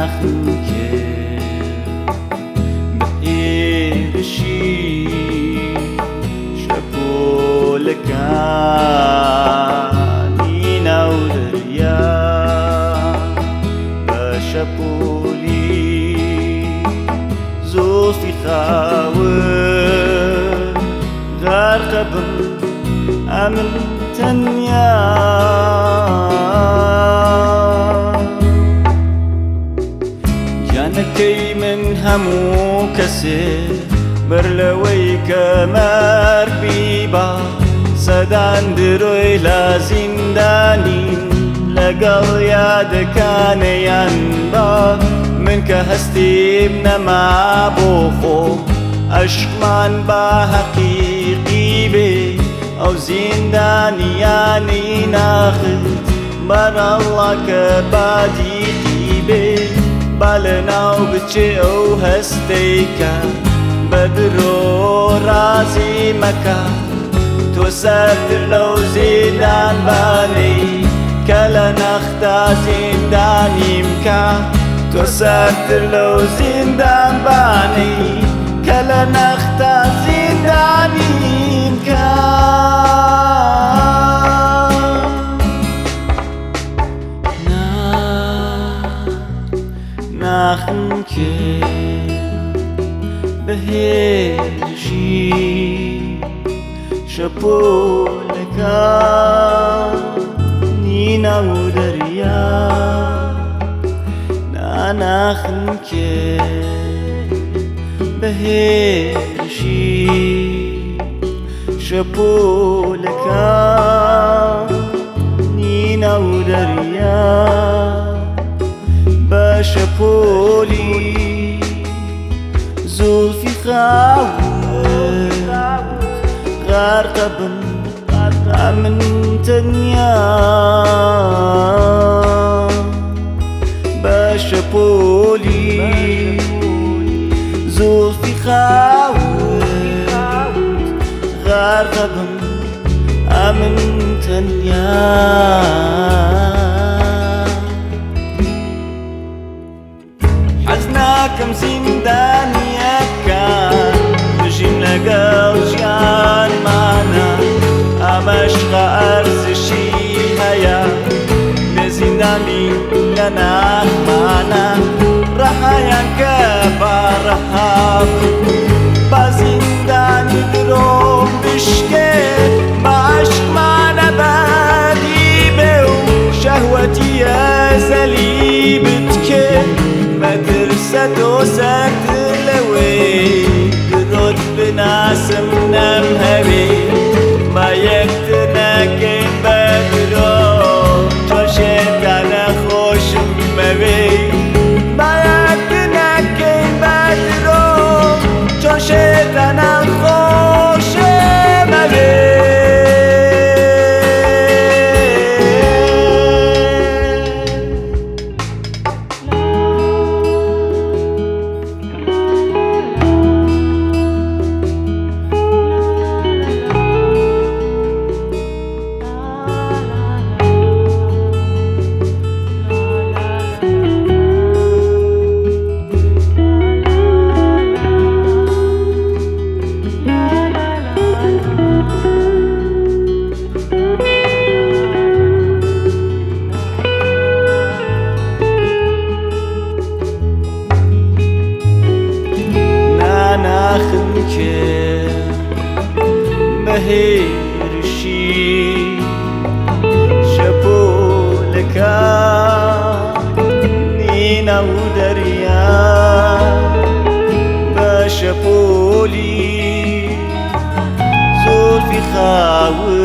نخوکه بئیرشی شپولکانی ناو دریا بشپولی زلفی خاور غرق بن أمن تنيا جانكي من همو كسر برلوي كمار بيبا سدان دروي لا زندانين لقل ياد كان ينبا منك هستي بنما بوخو أشمان با حقيقي بي أو زندانياني ناخذ بر الله كبادي قيبي بالنا وبتشي أو هستيكا بدرو رازي مكا توسافر لو زندان باني كلا نختا زنداني مكا توسافر لو زندان باني كلا نختا زنداني مكا نخوكي بهرشي شپولكا نينا ودريا نخوكي بهرشي شپولكا نينا ودريا بشپولی زلفی خاور غرق بن أمن تنيا بشپولی زلفی خاور غرق بن أمن تنيا حزناكم زندانيا كان بجيم لقل جيان معنا أمشغى أرزشي هيا لزنداني لنا معنا رحايا كبا رحاب بزنداني دروم بشكي بعشق معنا بادي بيو شهوتي يا زليبتك ما ترسى دوسك تلوي درد بناس منام هبي ما يكتنا كين بدرو توشيت أنا خوش مبي ما يكتنا كين بدرو توشيت أنا خوش مبي نخوكي بهرشي شپولكا نينا ودريا بشپولي زلفي خاور